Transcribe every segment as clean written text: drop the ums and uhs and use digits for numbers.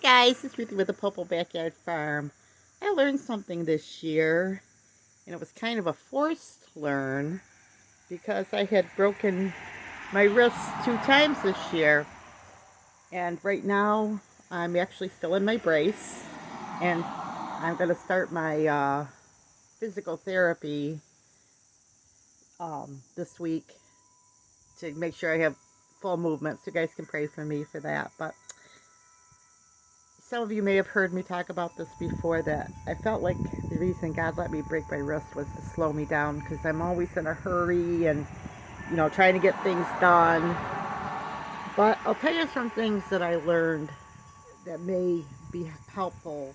guys, it's Ruthie with the Pople Backyard Farm. I learned something this year, and it was kind of a forced learn because I had broken my wrist 2 times this year. And right now, I'm actually still in my brace, and I'm going to start my physical therapy this week to make sure I have full movement, so you guys can pray for me for that. But some of you may have heard me talk about this before, that I felt like the reason God let me break my wrist was to slow me down, because I'm always in a hurry and, trying to get things done. But I'll tell you some things that I learned that may be helpful,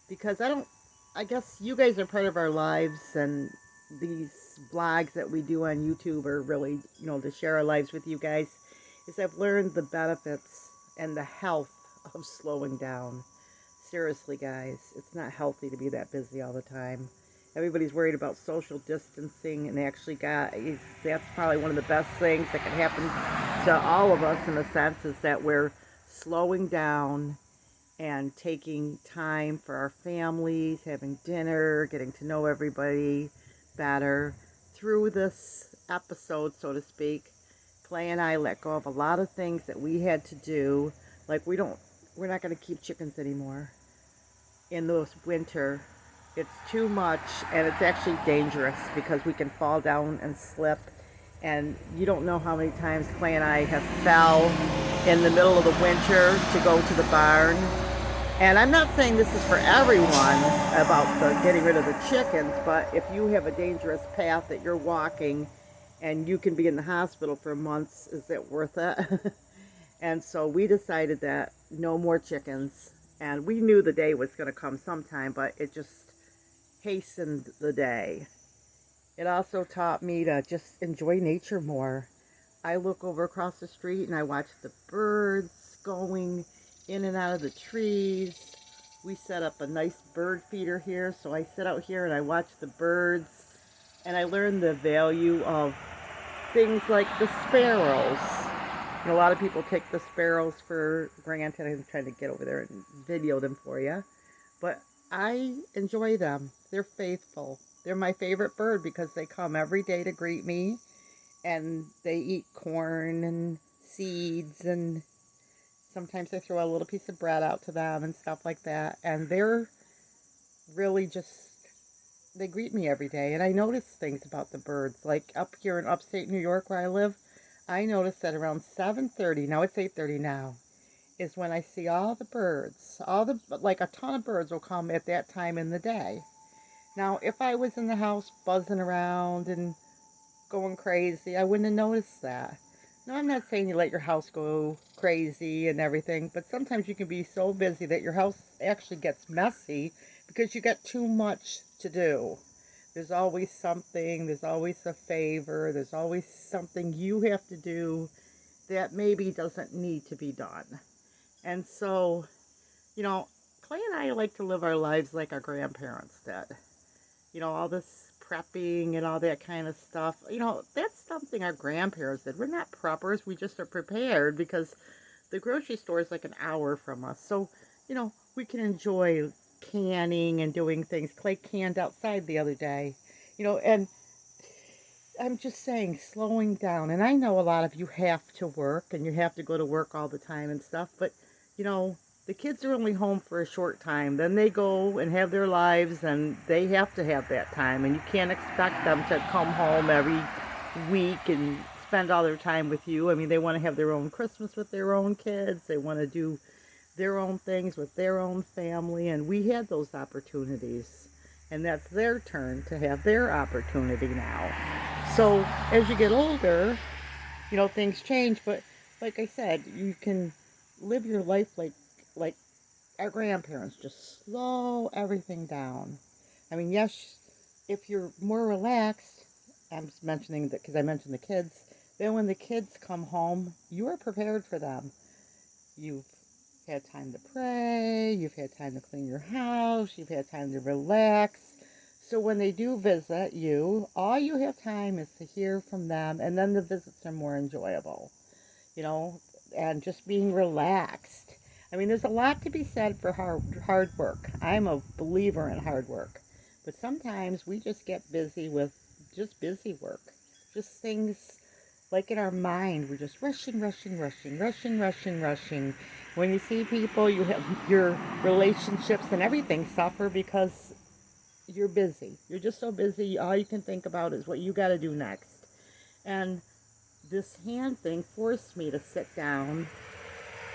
because I guess you guys are part of our lives, and these vlogs that we do on YouTube are really, to share our lives with you guys, is I've learned the benefits and the health of slowing down. Seriously, guys, it's not healthy to be that busy all the time. Everybody's worried about social distancing, and actually, guys, that's probably one of the best things that can happen to all of us, in a sense, is that we're slowing down and taking time for our families, having dinner, getting to know everybody better. Through this episode, so to speak, Clay and I let go of a lot of things that we had to do. Like, we're not going to keep chickens anymore in this winter. It's too much, and it's actually dangerous because we can fall down and slip. And you don't know how many times Clay and I have fell in the middle of the winter to go to the barn. And I'm not saying this is for everyone about getting rid of the chickens, but if you have a dangerous path that you're walking and you can be in the hospital for months, is it worth it? And so we decided that no more chickens. And we knew the day was going to come sometime, but it just hastened the day. It also taught me to just enjoy nature more. I look over across the street and I watch the birds going in and out of the trees. We set up a nice bird feeder here, so I sit out here and I watch the birds, and I learn the value of things like the sparrows. A lot of people take the sparrows for granted. I'm trying to get over there and video them for you, but I enjoy them. They're faithful. They're my favorite bird because they come every day to greet me, and they eat corn and seeds, and sometimes I throw a little piece of bread out to them and stuff like that. And they're really just, they greet me every day. And I notice things about the birds. Like up here in upstate New York where I live, I notice that around 7:30, now it's 8:30 now, is when I see all the birds. Like a ton of birds will come at that time in the day. Now, if I was in the house buzzing around and going crazy, I wouldn't have noticed that. No, I'm not saying you let your house go crazy and everything, but sometimes you can be so busy that your house actually gets messy because you got too much to do. There's always something, there's always a favor, there's always something you have to do that maybe doesn't need to be done. And so, Clay and I like to live our lives like our grandparents did. All this prepping and all that kind of stuff. That's something our grandparents did. We're not preppers. We just are prepared because the grocery store is like an hour from us. So, we can enjoy canning and doing things. Clay canned outside the other day, and I'm just saying, slowing down. And I know a lot of you have to work and you have to go to work all the time and stuff, but, the kids are only home for a short time. Then they go and have their lives, and they have to have that time. And you can't expect them to come home every week and spend all their time with you. I mean, they want to have their own Christmas with their own kids. They want to do their own things with their own family. And we had those opportunities. And that's their turn to have their opportunity now. So as you get older, things change. But like I said, you can live your life like our grandparents, just slow everything down. I mean, yes, if you're more relaxed, I'm just mentioning that because I mentioned the kids, then when the kids come home, you are prepared for them. You've had time to pray, you've had time to clean your house, you've had time to relax. So when they do visit you, all you have time is to hear from them, and then the visits are more enjoyable, and just being relaxed. I mean, there's a lot to be said for hard work. I'm a believer in hard work. But sometimes we just get busy with just busy work. Just things like in our mind, we're just rushing, rushing, rushing, rushing, rushing, rushing. When you see people, you have your relationships and everything suffer because you're busy. You're just so busy, all you can think about is what you got to do next. And this hand thing forced me to sit down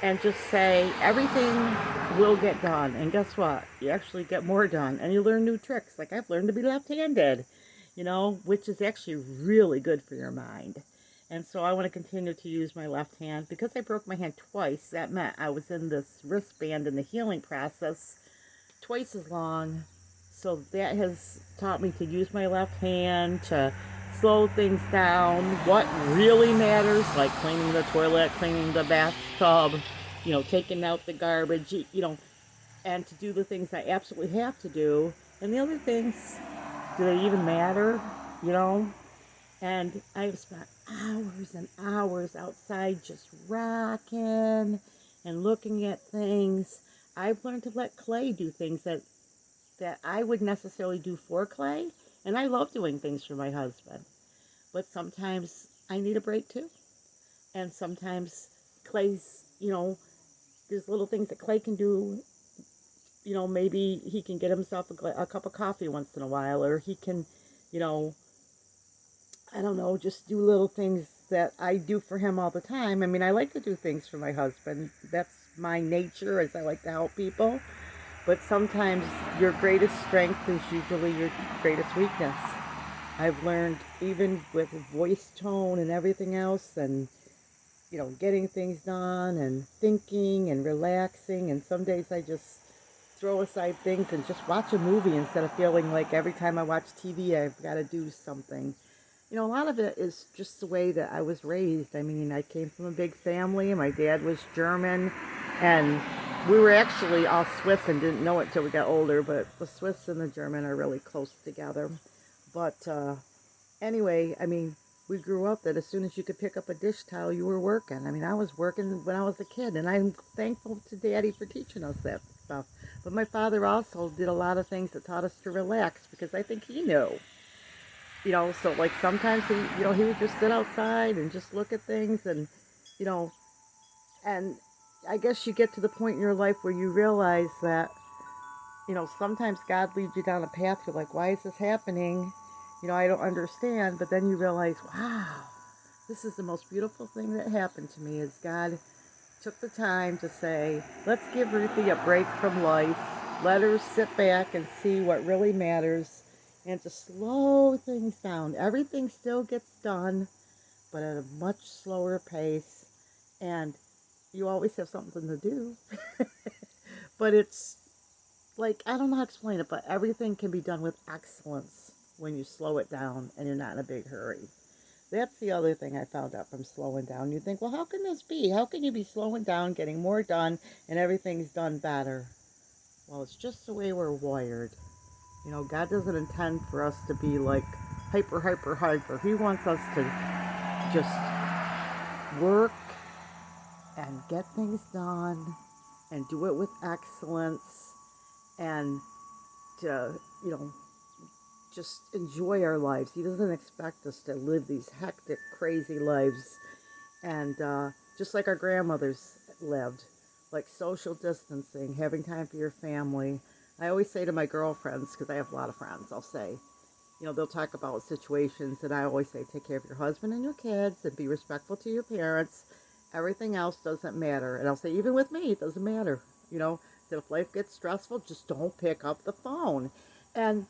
and just say everything will get done. And guess what? You actually get more done and you learn new tricks. Like I've learned to be left-handed, which is actually really good for your mind. And so I want to continue to use my left hand. Because I broke my hand twice, that meant I was in this wristband in the healing process twice as long. So that has taught me to use my left hand to slow things down. What really matters, like cleaning the toilet, cleaning the bathtub, taking out the garbage, and to do the things I absolutely have to do. And the other things, do they even matter? You know? And I've spent hours and hours outside just rocking and looking at things. I've learned to let clay do things that I would necessarily do for clay. And I love doing things for my husband. But sometimes I need a break too. And sometimes clay's, there's little things that clay can do. Maybe he can get himself a cup of coffee once in a while, or he can, you know, I don't know, just do little things that I do for him all the time. I mean, I like to do things for my husband. That's my nature, as I like to help people. But sometimes your greatest strength is usually your greatest weakness. I've learned, even with voice tone and everything else, and getting things done and thinking and relaxing. And some days I just throw aside things and just watch a movie instead of feeling like every time I watch TV I've got to do something. A lot of it is just the way that I was raised. I mean, I came from a big family. My dad was German, and we were actually all Swiss and didn't know it till we got older, but the Swiss and the German are really close together. But anyway, I mean, we grew up that as soon as you could pick up a dish towel, you were working. I mean, I was working when I was a kid, and I'm thankful to Daddy for teaching us that stuff. But my father also did a lot of things that taught us to relax, because I think he knew. So like sometimes he would just sit outside and just look at things, and, you know, and I guess you get to the point in your life where you realize that, sometimes God leads you down a path. You're like, why is this happening? I don't understand. But then you realize, wow, this is the most beautiful thing that happened to me, is God took the time to say, let's give Ruthie a break from life. Let her sit back and see what really matters, and to slow things down. Everything still gets done, but at a much slower pace. And you always have something to do. But it's like, I don't know how to explain it, but everything can be done with excellence when you slow it down and you're not in a big hurry. That's the other thing I found out from slowing down. You think, well, how can this be? How can you be slowing down, getting more done, and everything's done better? Well, it's just the way we're wired. God doesn't intend for us to be like hyper, hyper, hyper. He wants us to just work and get things done and do it with excellence, and to, just enjoy our lives. He doesn't expect us to live these hectic, crazy lives. And just like our grandmothers lived, like social distancing, having time for your family. I always say to my girlfriends, because I have a lot of friends, I'll say, they'll talk about situations, and I always say, take care of your husband and your kids, and be respectful to your parents. Everything else doesn't matter. And I'll say, even with me, it doesn't matter. So if life gets stressful, just don't pick up the phone. And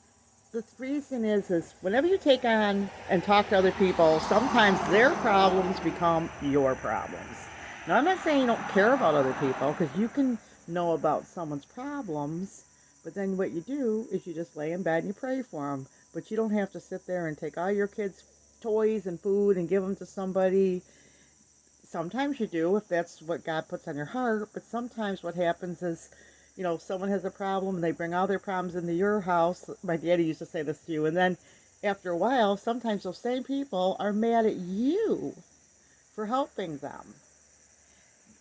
the reason is whenever you take on and talk to other people, sometimes their problems become your problems. Now, I'm not saying you don't care about other people, because you can know about someone's problems, but then what you do is you just lay in bed and you pray for them. But you don't have to sit there and take all your kids' toys and food and give them to somebody. Sometimes you do, if that's what God puts on your heart, but sometimes what happens is, someone has a problem and they bring all their problems into your house. My daddy used to say this to you, and then after a while, sometimes those same people are mad at you for helping them.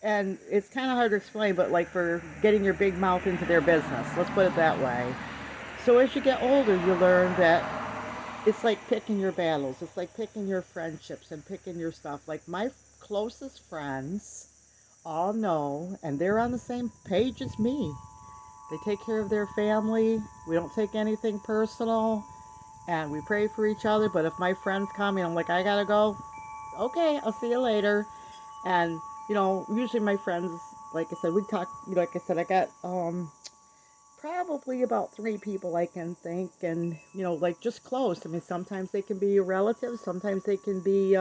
And it's kind of hard to explain, but like for getting your big mouth into their business, let's put it that way. So as you get older, you learn that it's like picking your battles. It's like picking your friendships and picking your stuff. Like my closest friends all know, and they're on the same page as me. They take care of their family. We don't take anything personal, and we pray for each other. But if my friends come and I'm like, I gotta go, okay, I'll see you later. And usually my friends, like I said, we talk. Like I said, I got probably about three people I can think, and like just close. I mean, sometimes they can be your relatives, sometimes they can be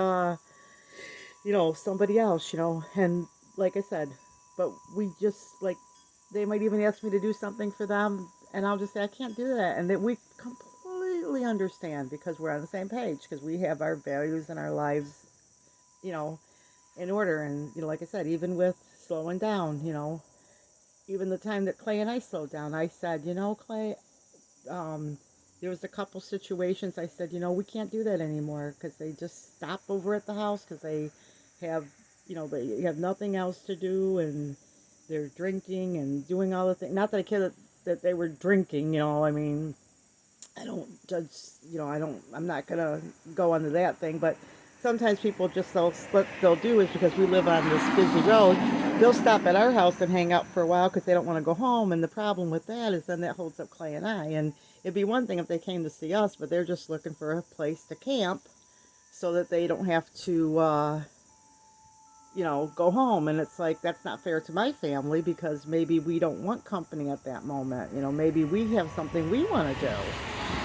somebody else, and like I said, but we just like, they might even ask me to do something for them, and I'll just say I can't do that, and that we completely understand because we're on the same page, because we have our values and our lives, you know, in order. And like I said, even with slowing down, even the time that Clay and I slowed down, I said, Clay, um, there was a couple situations I said, we can't do that anymore because they just stop over at the house because have, they have nothing else to do, and they're drinking and doing all the things. Not that I care that they were drinking, I mean, I don't judge, I'm not going to go into that thing, but sometimes people just, what they'll do is because we live on this busy road, they'll stop at our house and hang out for a while because they don't want to go home. And the problem with that is then that holds up Clay and I. And it'd be one thing if they came to see us, but they're just looking for a place to camp so that they don't have to, go home. And it's like, that's not fair to my family because maybe we don't want company at that moment. Maybe we have something we want to do.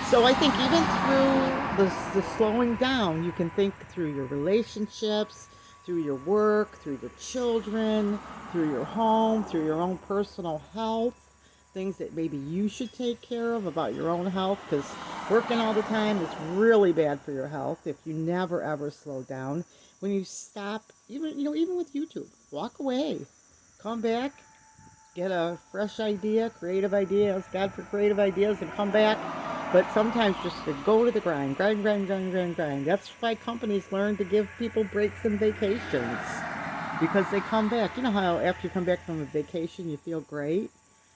So I think even through the slowing down, you can think through your relationships, through your work, through your children, through your home, through your own personal health, things that maybe you should take care of about your own health, because working all the time is really bad for your health if you never ever slow down. When you stop, even with YouTube, walk away, come back, get a fresh idea, creative idea, ask God for creative ideas, and come back. But sometimes just to go to the grind, grind, grind, grind, grind, grind. That's why companies learn to give people breaks and vacations, because they come back. You know how after you come back from a vacation, you feel great?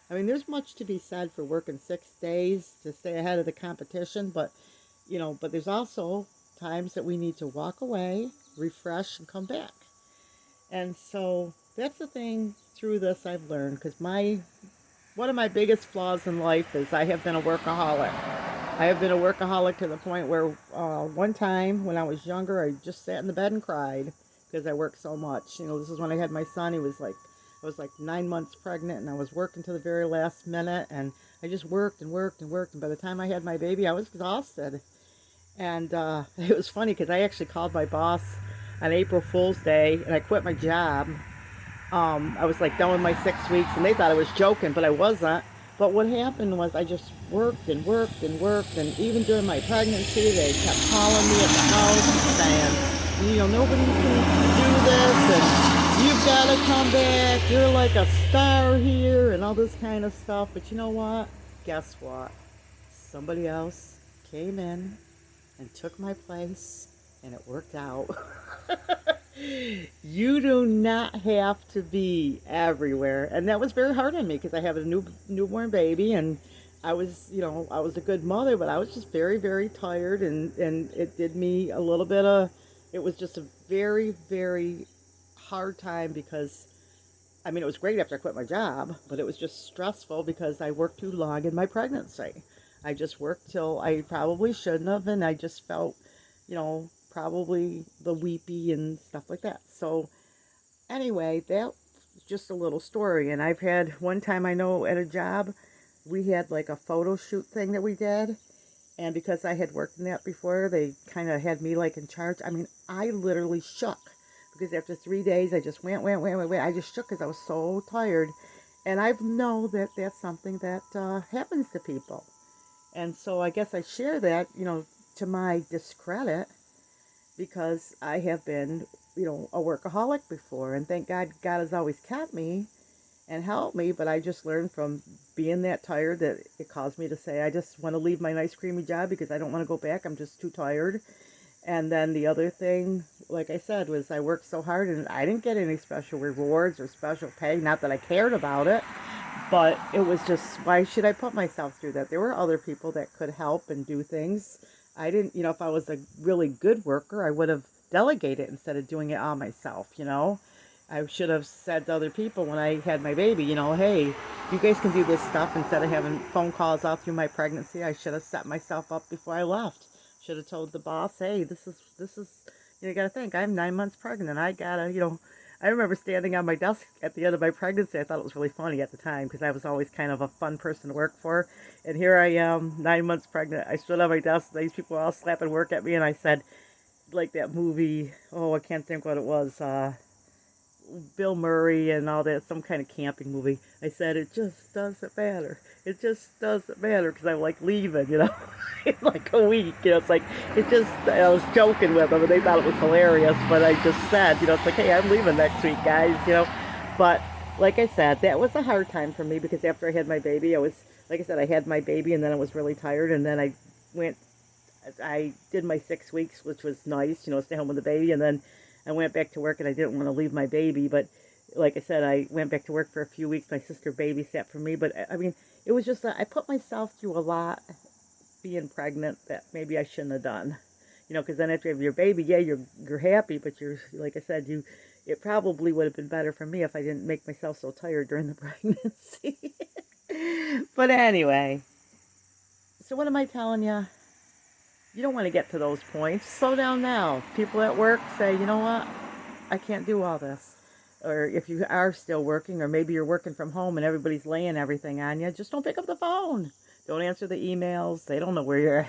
I mean, there's much to be said for working 6 days to stay ahead of the competition, but there's also times that we need to walk away, refresh, and come back. And so that's the thing through this I've learned, because one of my biggest flaws in life is I have been a workaholic. I have been a workaholic to the point where one time when I was younger, I just sat in the bed and cried because I worked so much. This is when I had my son. I was like 9 months pregnant, and I was working to the very last minute, and I just worked and worked and worked. And by the time I had my baby, I was exhausted. And it was funny because I actually called my boss on April Fool's Day, and I quit my job. I was like done with my 6 weeks, and they thought I was joking, but I wasn't. But what happened was I just worked and worked and worked, and even during my pregnancy, they kept calling me at the house and saying, nobody's going to do this, and you've got to come back, you're like a star here, and all this kind of stuff. But you know what? Guess what? Somebody else came in and took my place, and it worked out. You do not have to be everywhere. And that was very hard on me because I have a newborn baby, and I was, I was a good mother, but I was just very, very tired, and it did me a little bit of, it was just a very, very hard time because, I mean, it was great after I quit my job, but it was just stressful because I worked too long in my pregnancy. I just worked till I probably shouldn't have, and I just felt, probably the weepy and stuff like that. So anyway, that's just a little story. And I've had one time, I know at a job, we had like a photo shoot thing that we did. And because I had worked in that before, they kind of had me like in charge. I mean, I literally shook because after 3 days, I just went. I just shook because I was so tired. And I know that that's something that happens to people. And so I guess I share that, to my discredit, because I have been, a workaholic before. And thank God, God has always kept me and helped me. But I just learned from being that tired that it caused me to say, I just want to leave my nice creamy job because I don't want to go back. I'm just too tired. And then the other thing, like I said, was I worked so hard and I didn't get any special rewards or special pay. Not that I cared about it, but it was just, why should I put myself through that? There were other people that could help and do things. I didn't, if I was a really good worker, I would have delegated instead of doing it all myself. I should have said to other people when I had my baby, hey, you guys can do this stuff instead of having phone calls out through my pregnancy. I should have set myself up before I left. Should have told the boss, hey, this is, you got to think, I'm 9 months pregnant. I gotta, I remember standing on my desk at the end of my pregnancy. I thought it was really funny at the time because I was always kind of a fun person to work for. And here I am, 9 months pregnant. I stood on my desk. These people were all slapping work at me, and I said, like that movie, oh, I can't think what it was. Bill Murray and all that, some kind of camping movie. I said, it just doesn't matter. It just doesn't matter because I'm like leaving, in like a week. It's like, I was joking with them and they thought it was hilarious, but I just said, it's like, hey, I'm leaving next week, guys. But like I said, that was a hard time for me because after I had my baby, like I said, I had my baby and then I was really tired and then I did my 6 weeks, which was nice, stay home with the baby, and then I went back to work and I didn't want to leave my baby, but like I said, I went back to work for a few weeks. My sister babysat for me, but I mean, it was just that I put myself through a lot being pregnant that maybe I shouldn't have done. Because then after you have your baby, yeah, you're happy, but like I said, it probably would have been better for me if I didn't make myself so tired during the pregnancy. But anyway, so what am I telling you? You don't want to get to those points. Slow down now. People at work say, you know what? I can't do all this. Or if you are still working, or maybe you're working from home and everybody's laying everything on you, just don't pick up the phone. Don't answer the emails. They don't know where you're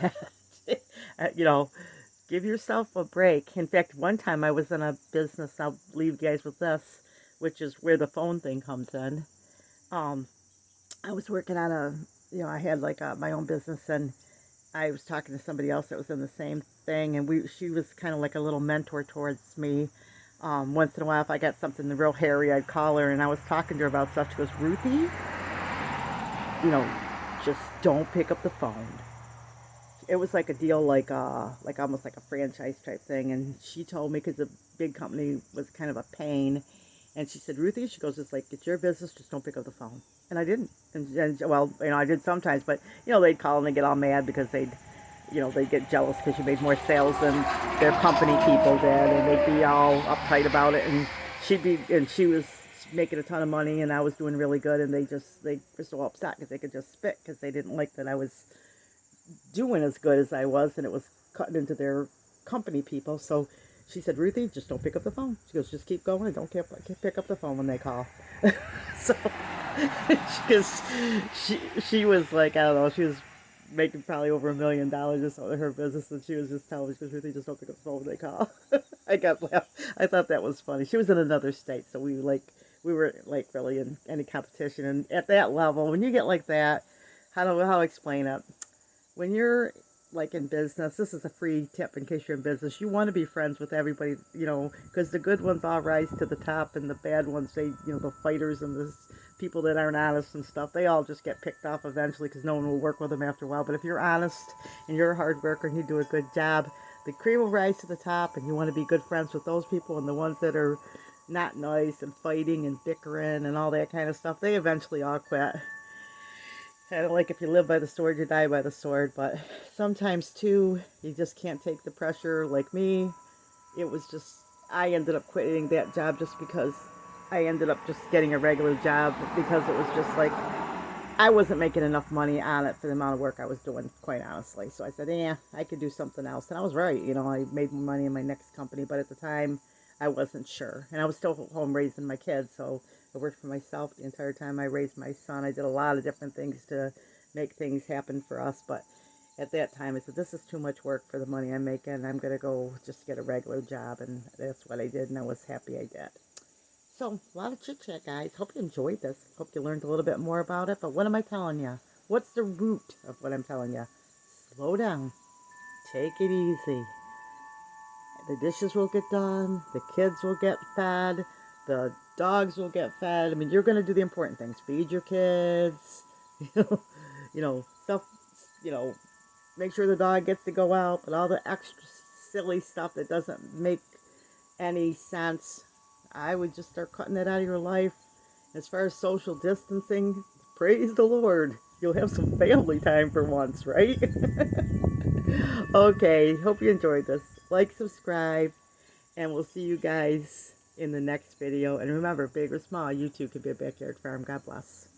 at. Give yourself a break. In fact, one time I was in a business, I'll leave you guys with this, which is where the phone thing comes in. I was working on I had like my own business, and I was talking to somebody else that was in the same thing, and she was kind of like a little mentor towards me. Once in a while, if I got something real hairy, I'd call her, and I was talking to her about stuff. She goes, Ruthie, just don't pick up the phone. It was like a deal, like almost like a franchise type thing, and she told me because the big company was kind of a pain, and she said, Ruthie, she goes, it's like, it's your business, just don't pick up the phone. And I didn't. And well, I did sometimes, but, they'd call and they'd get all mad because they'd get jealous because you made more sales than their company people did, and they'd be all uptight about it. And she was making a ton of money, and I was doing really good, and they were so upset because they could just spit because they didn't like that I was doing as good as I was, and it was cutting into their company people. So she said, Ruthie, just don't pick up the phone. She goes, just keep going and don't pick up the phone when they call. So, because she was like, I don't know, she was making probably over $1 million or something in her business, and she was just telling me, she goes, Ruthie, just don't pick up the phone when they call. I got laughed. I thought that was funny. She was in another state, so we were like really in any competition, and at that level, when you get like that, how do I explain it? When you're like in business, this is a free tip in case you're in business, you want to be friends with everybody, because the good ones all rise to the top, and the bad ones, the fighters and the people that aren't honest and stuff, they all just get picked off eventually because no one will work with them after a while. But if you're honest and you're a hard worker and you do a good job, the cream will rise to the top, and you want to be good friends with those people, and the ones that are not nice and fighting and bickering and all that kind of stuff, they eventually all quit. Kind of like if you live by the sword, you die by the sword. But sometimes, too, you just can't take the pressure. Like me, I ended up quitting that job just because I ended up just getting a regular job because it was just like, I wasn't making enough money on it for the amount of work I was doing, quite honestly. So I said, I could do something else. And I was right. I made more money in my next company. But at the time, I wasn't sure. And I was still home raising my kids, so I worked for myself the entire time I raised my son. I did a lot of different things to make things happen for us, but at that time I said, this is too much work for the money I'm making. I'm going to go just get a regular job, and that's what I did, and I was happy I did. So, a lot of chit-chat, guys. Hope you enjoyed this. Hope you learned a little bit more about it, but what am I telling you? What's the root of what I'm telling you? Slow down. Take it easy. The dishes will get done, the kids will get fed, the dogs will get fed. I mean, you're going to do the important things. Feed your kids, stuff, make sure the dog gets to go out, but all the extra silly stuff that doesn't make any sense, I would just start cutting it out of your life. As far as social distancing, praise the Lord. You'll have some family time for once, right? Okay, hope you enjoyed this. Like, subscribe, and we'll see you guys in the next video. And remember, big or small, you too could be a backyard farm. God bless.